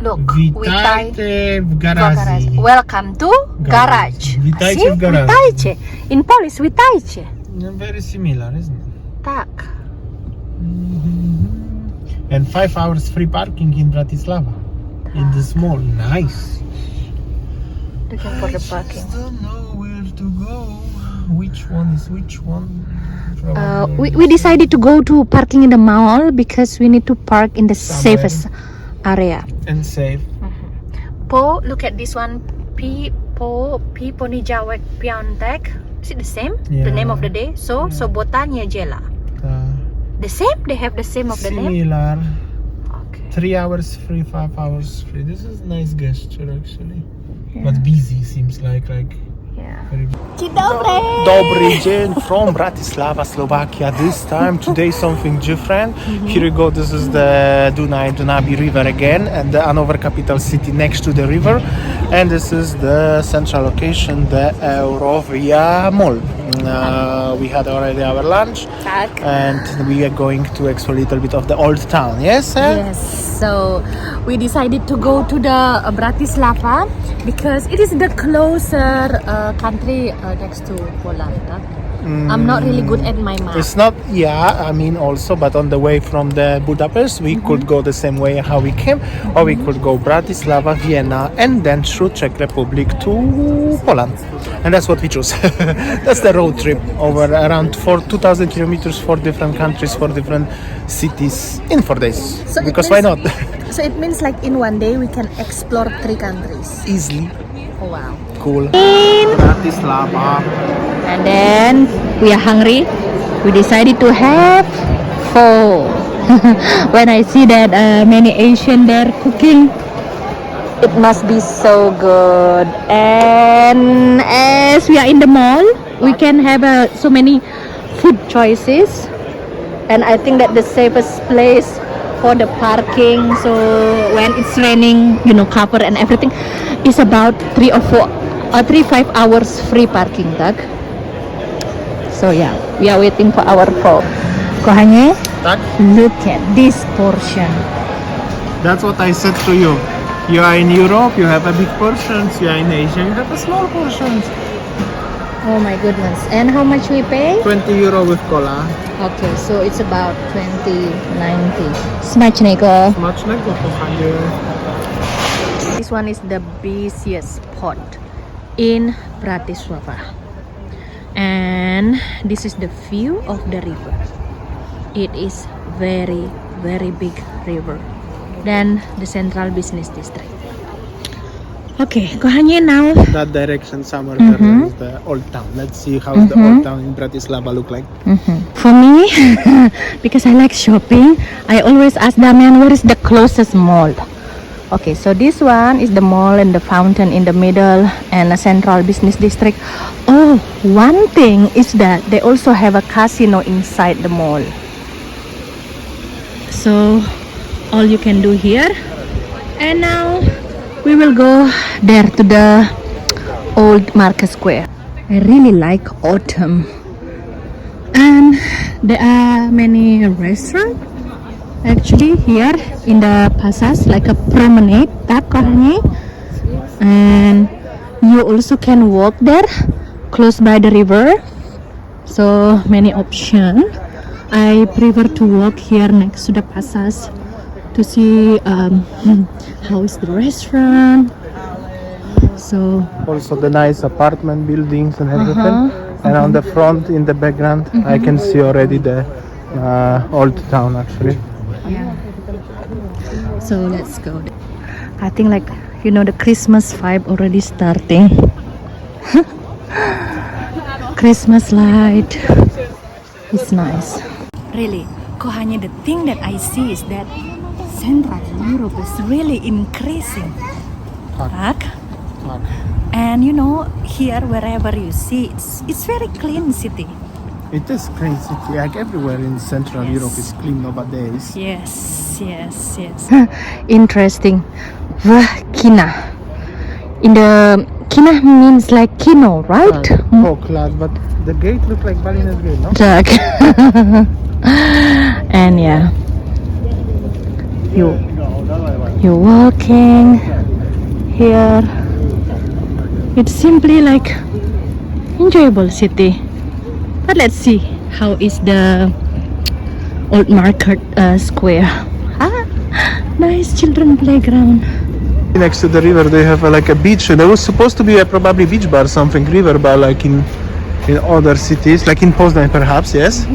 Look, Witajcie w garażi. Welcome to garage. Witajcie w garażu. Witajcie. In Polish, witajcie. No, very similar, isn't it? Tak. And 5 hours free parking in Bratislava. In this mall. Nice. Looking for the parking. I don't know where to go. Which one is which one? We decided to go to parking in the mall because we need to park in the safest area. And safe. Po, look at this one. P Ponijawek Piontek. Is it the same? Yeah. The name of the day? So, Yeah. Sobotanya Jela. The same? They have the same of the name? Similar. Okay. 3 hours free, 5 hours free. This is nice gesture actually. Yeah. But busy seems like Yeah. very Dzień dobry! Dobry dzień from Bratislava, Slovakia. This time, today something different. Here you go, this is the Dunabi River again, and the another capital city next to the river. And this is the central location, the Eurovia Mall. We had already our lunch, Tak. and we are going to explore a little bit of the old town. Yes? Yes, so we decided to go to the Bratislava because it is the closer country next to Poland. Huh? I'm not really good at my map. It's not, I mean also, but on the way from the Budapest, we could go the same way how we came, or we could go Bratislava, Vienna, and then through Czech Republic to Poland. And that's what we choose. That's the road trip over around 2,000 kilometers, 4 different countries, 4 different cities in 4 days. So because why not? So it means like in one day we can explore 3 countries. Easily. Oh wow. Cool. Bratislava. And then we are hungry. We decided to have pho. When I see that many Asian there cooking, it must be so good. And as we are in the mall, we can have so many food choices. And I think that the safest place for the parking, so when it's raining, cover and everything, is about 3 or 4 or 3-5 hours free parking, tak? So yeah, we are waiting for our pho. Kochanie, Tak? look at this portion. That's what I said to you. You are in Europe, you have a big portions. You are in Asia, you have a small portions. Oh my goodness. And how much we pay? 20 euro with cola. Okay, so it's about 20.90. Smacznego. Smacznego, kochanie. This one is the busiest spot in Bratislava. And this is the view of the river. It is very, very big river than the central business district. Okay, kochanie, now That direction somewhere there is the old town. Let's see how the old town in Bratislava look like. for me, because I like shopping, I always ask Damian where is the closest mall. Okay, so this one is the mall and the fountain in the middle and a central business district. Oh, one thing is that they also have a casino inside the mall. So all you can do here. And now we will go there to the old Market Square. I really like autumn. And there are many restaurants actually here in the passage, like a promenade, tak, kochanie? And you also can walk there close by the river. So many options. I prefer to walk here next to the passage to see how is the restaurant. So Also the nice apartment buildings and everything. And on the front, in the background, I can see already the old town actually. yeah. So let's go. I think like the Christmas vibe already starting. Christmas light. It's nice. Really, kochanie, the thing that I see is that Central Europe is really increasing. Tak? And here wherever you see, it's very clean city. It is clean city, like everywhere in Central Europe is clean nowadays. Yes. Interesting. Kina. In the Kina means like kino, right? Oh, class, but the gate look like Balina's gate, no? Tak. And yeah. You. You're walking here. It's simply like enjoyable city. But let's see how is the old market square. Ah, nice children playground. Next to the river, they have like a beach. There was supposed to be a probably beach bar, something river bar, like in other cities, like in Poznan perhaps, yes.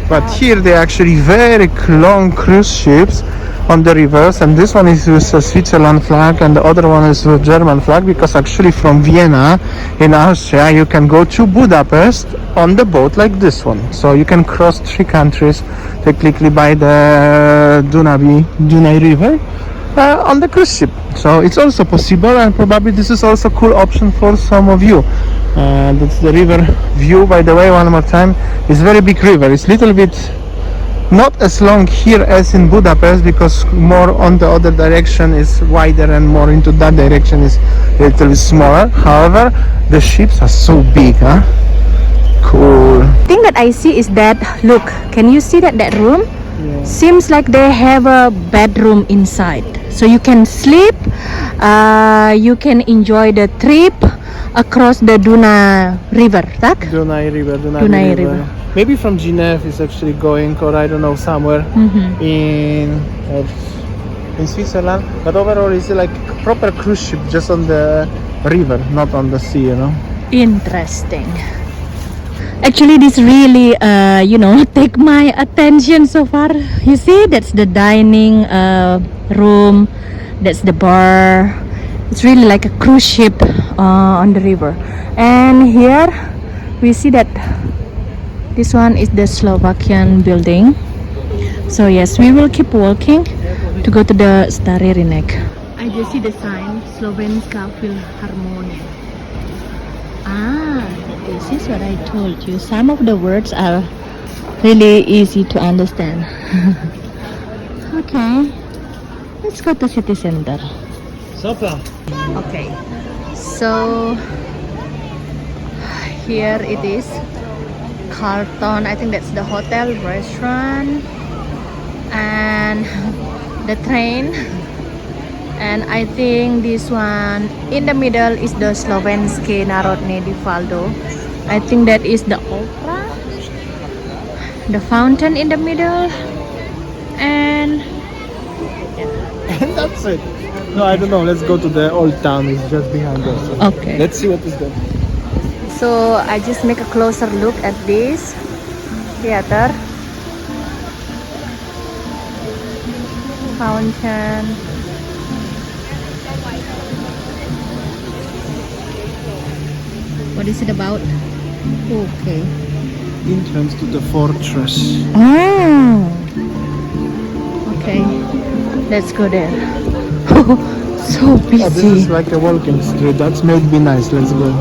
But here they actually very long cruise ships on the rivers, and this one is with a Switzerland flag, and the other one is with German flag, because actually from Vienna in Austria you can go to Budapest on the boat like this one. So you can cross 3 countries technically by the Dunay River on the cruise ship. So it's also possible, and probably this is also a cool option for some of you. That's the river view, by the way, one more time. It's very big river. It's little bit not as long here as in Budapest, because more on the other direction is wider, and more into that direction is a little bit smaller. However, the ships are so big, huh? Cool. Thing that I see is that, look, can you see that room? Yeah. Seems like they have a bedroom inside, so you can sleep, you can enjoy the trip across the Duna river, tak? Dunay River. Dunay River. Maybe from Geneva is actually going, or I don't know, somewhere in Switzerland. But overall, it's like proper cruise ship, just on the river, not on the sea, you know. Interesting. Actually, this really, take my attention so far. You see, that's the dining room, that's the bar. It's really like a cruise ship on the river. And here we see that this one is the Slovakian building. So yes, we will keep walking to go to the Stary Rynek. I just see the sign Slovenska Philharmonia. Ah, this is what I told you. Some of the words are really easy to understand. Okay, let's go to city center. Super. Okay, so here it is, Carlton. I think that's the hotel, restaurant, and the train. And I think this one in the middle is the Slovenské národné divadlo. I think that is the opera, the fountain in the middle, and And that's it. No, I don't know. Let's go to the old town. It's just behind us. okay. Let's see what is there. So I just make a closer look at this theater, fountain. What is it about? Okay. Entrance to the fortress. Oh. Okay. Let's go there. So busy. Oh, this is like a walking street. That's made me nice. Let's go.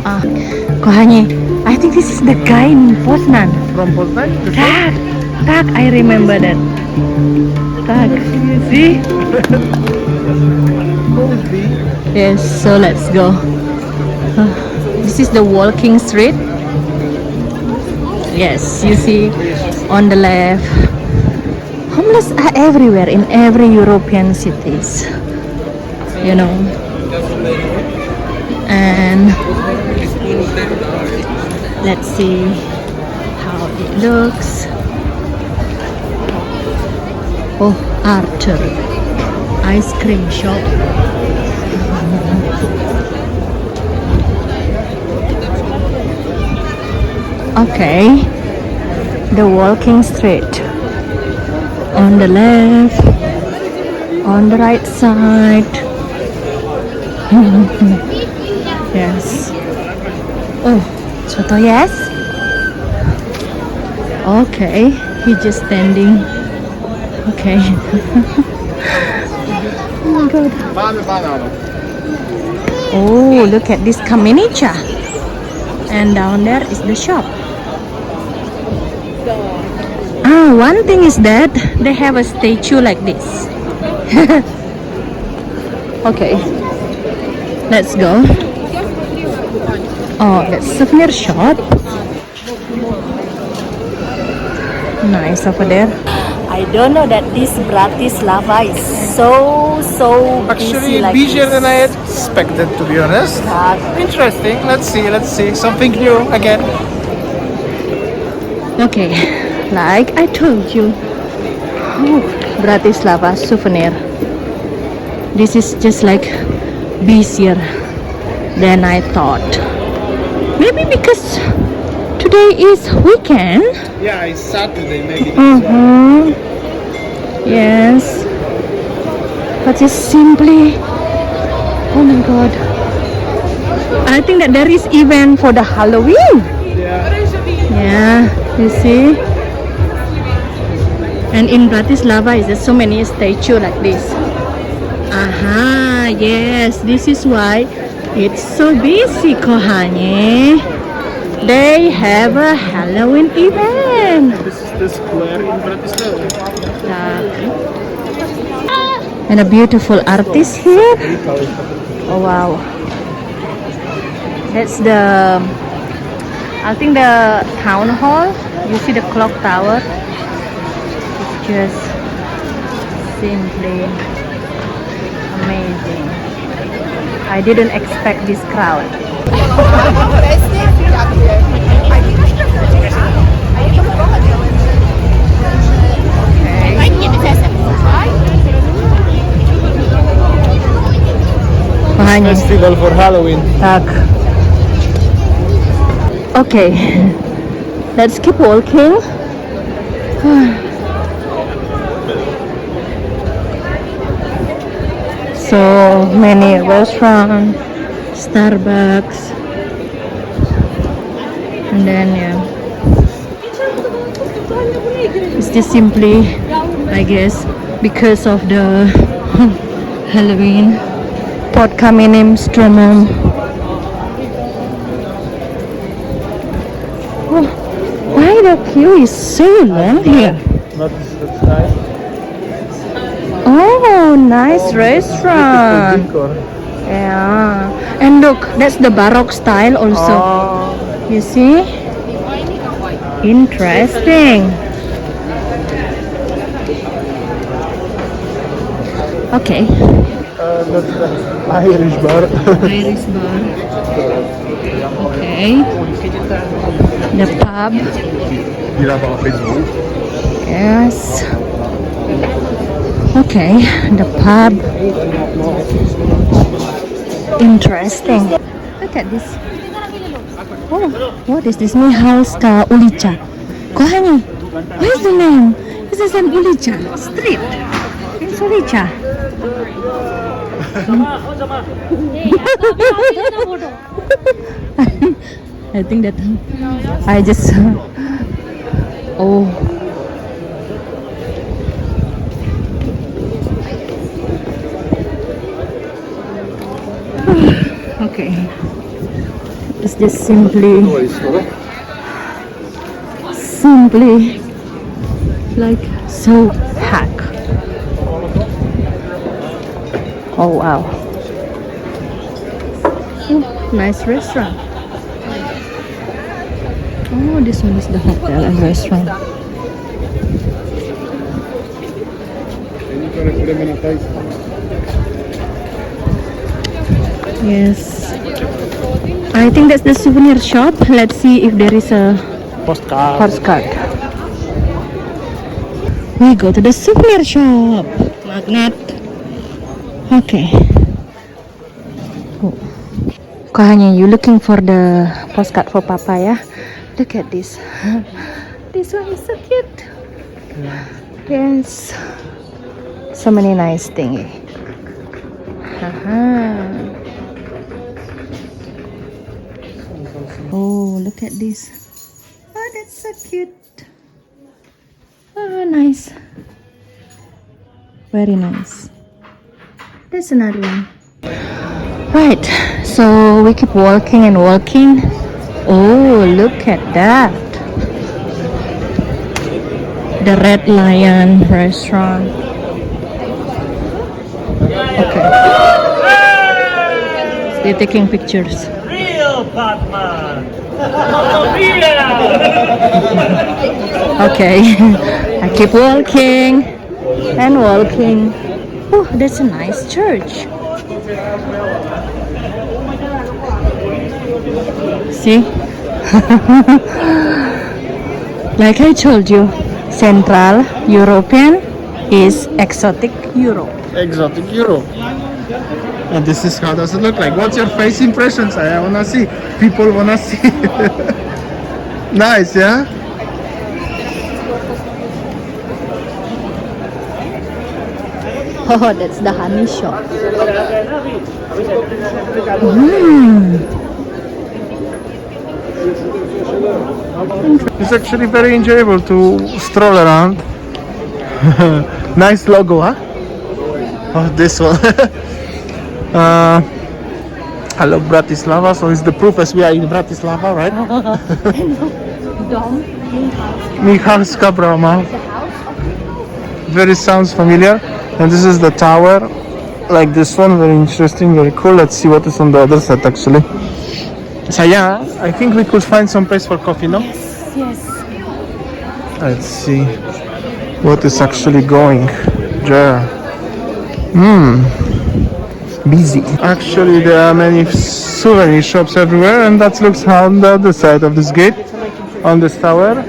Kochani, I think this is the guy in Poznan. From Poznan? Tak, I remember that. Tak, you see? Yes, so let's go. This is the walking street. Yes, you see on the left. Homeless are everywhere in every European cities, you know. And let's see how it looks. Oh, Arthur ice cream shop. Okay, the walking street. On the left, on the right side. Yes. Oh, Soto, yes? Okay, he just standing. Okay. Oh my god. Oh, look at this kamenica. And down there is the shop. One thing is that they have a statue like this. Okay, let's go. Oh, that's souvenir shop. Nice over there. I don't know that this Bratislava is so Actually, busy like busier this. than I had expected, to be honest. Interesting. Let's see. Something new again. Okay, like I told you, Bratislava souvenir. This is just like busier than I thought. Maybe because today is weekend. Yeah, it's Saturday, maybe. Yes. But it's simply, oh my god. I think that there is event for the Halloween. Yeah, you see. And in Bratislava is there so many statues like this. Aha, yes, this is why it's so busy, kohane. They have a Halloween event. This is the square in Bratislava. And a beautiful artist here. Oh wow. That's the, I think the town hall. You see the clock tower. It's just simply amazing. I didn't expect this crowd. Festival for Halloween. Tak. Okay, let's keep walking. So many restaurants, Starbucks, and then yeah, it's just simply, I guess, because of the Halloween. Podkaminim Stromom. Oh, why the queue is so long here? That's nice. Oh, nice restaurant. Decor. Yeah, and look, that's the Baroque style also. You see? Interesting. Okay. That's the Irish bar. Irish bar. Okay. The pub. Yes. Okay, the pub. Interesting. Look at this. Oh, what is this? Mihalska ulica. Kochani, what is the name? This is an ulica street. It's ulica. I think that I just oh. Okay, it's just simply like so packed. Oh wow. Oh, nice restaurant. Oh, this one is the hotel and restaurant. Yes. I think that's the souvenir shop. Let's see if there is a postcard. We go to the souvenir shop. Magnet. Okay. Oh. Kohanya, you looking for the postcard for Papa, yeah? Look at this. This one is so cute. Yes. So many nice things. Oh, look at this. Oh, that's so cute. Oh, nice. Very nice. There's another one. Right, so we keep walking and walking. Oh, look at that. The Red Lion restaurant. Okay. They're taking pictures. Real Batman! Okay. I keep walking and walking. Oh, that's a nice church. See? Like I told you, Central European is exotic Europe. Exotic Europe. And this is how does it look like. What's your face impressions? I wanna see. People wanna see. Nice, yeah? Oh, that's the honey shop. It's actually very enjoyable to stroll around. Nice logo, huh? Oh, this one. Hello, Bratislava. So it's the proof as we are in Bratislava, right? Dom. Michalska Brama. Very sounds familiar. And this is the tower. Like this one, very interesting, very cool. Let's see what is on the other side actually. So yeah, I think we could find some place for coffee, no? Yes. Let's see what is actually going there. Busy. Actually, there are many souvenir shops everywhere, and that looks on the other side of this gate, on this tower.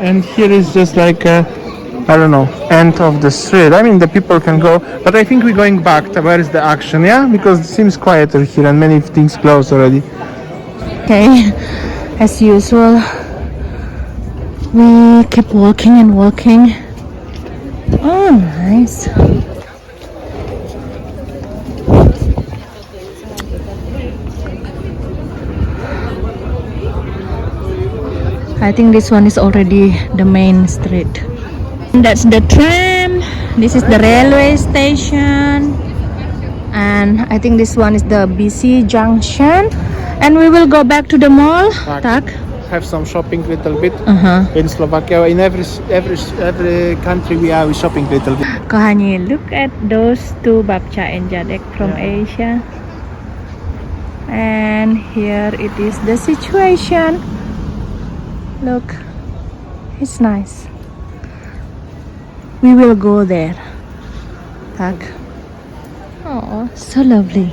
And here is just like a, I don't know, end of the street. I mean, the people can go, but I think we're going back to where is the action, yeah? Because it seems quieter here, and many things closed already. Okay, as usual, we keep walking and walking. Oh, nice. I think this one is already the main street. That's the tram. This is the railway station. And I think this one is the BC junction. And we will go back to the mall. Tak? Have some shopping little bit Uh-huh. in Slovakia. In every country we are shopping little bit. Kohani, look at those two babcha and jadek from Asia. And here it is the situation. Look, it's nice. We will go there. Tak. Oh, so lovely.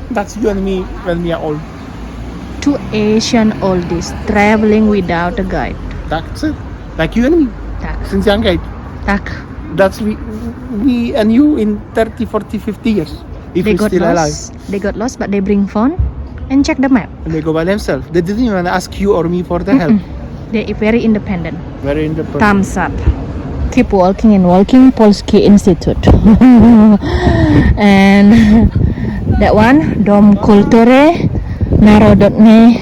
That's you and me when we are old. Two Asian oldies traveling without a guide. That's it. Like you and me. Tak. Since young age. Tak. That's we and you in 30, 40, 50 years. If They we're got still alive. lost. They got lost, but they bring phone and check the map. And they go by themselves. They didn't even ask you or me for the help. They're very independent. Very independent. Thumbs up. Keep walking and walking. Polski Institute. And that one, Dom Kultury Narodne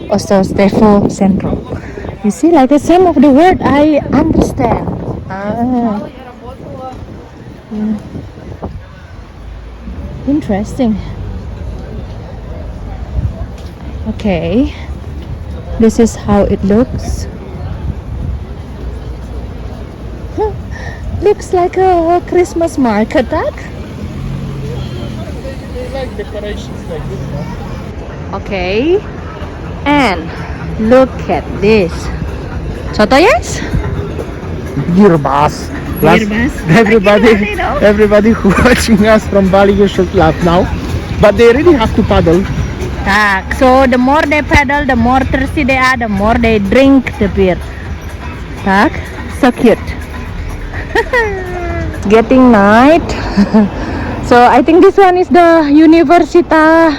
Ostostevo Centrum. You see, like the same of the word, I understand. Interesting. Okay. This is how it looks. Looks like a Christmas market, tak? They like decorations like this, no? Okay. And look at this. Soto, yes? Beer bus. Beer bus. Everybody who watching us from Bali, you should laugh now. But they really have to paddle. Tak. So the more they paddle, the more thirsty they are, the more they drink the beer. Tak. So cute. Getting night. So I think this one is the Universita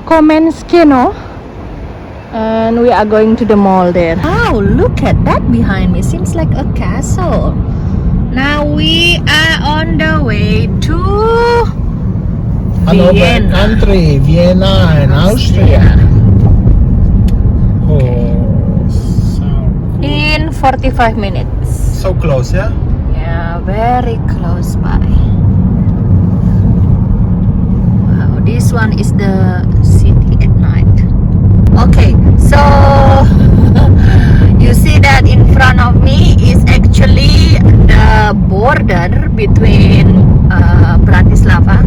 Komenskeno. And we are going to the mall there. Oh, look at that behind me. Seems like a castle. Now we are on the way to Another Vienna. country, Vienna and Austria. Oh, so cool. In 45 minutes. So close, yeah? Yeah, very close by. Wow, this one is the city at night. Okay, so you see that in front of me is actually the border between Bratislava,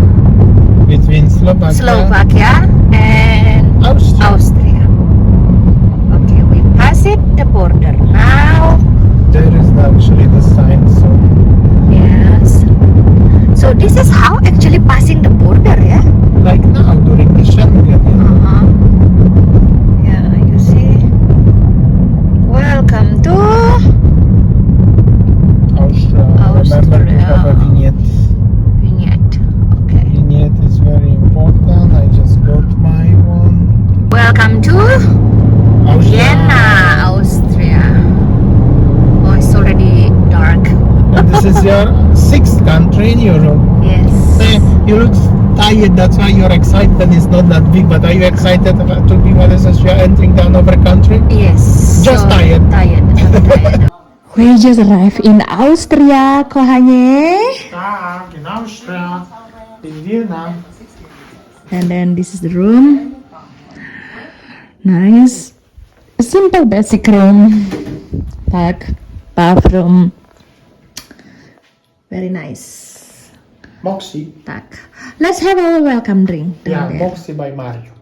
Between Slovakia and Austria. Austria. Okay, we pass it the border now. There is actually the sign, so Yes. So So this is how actually passing the border, yeah? Like now during the Schengen. Uh-huh. Yeah, you see. Welcome to Austria. Remember to have a vignette. Vignette. Okay. Vignette is very important. I just got my one. Welcome to Austria. Vienna, Austria. Oh, it's already dark. And this is your sixth country in Europe. Yes. You look tired, that's why you're excited. It's not that big, but are you excited to be with us as you're entering the another country? Yes. Just tired. Tired. I'm tired. We just arrived in Austria, kochanie. Tak, in Austria, in Vienna. And then this is the room. Nice. Simple basic room. Tak, bathroom. Very nice. Moxie. Tak. Let's have our welcome drink. Yeah, down there. Moxie by Mario.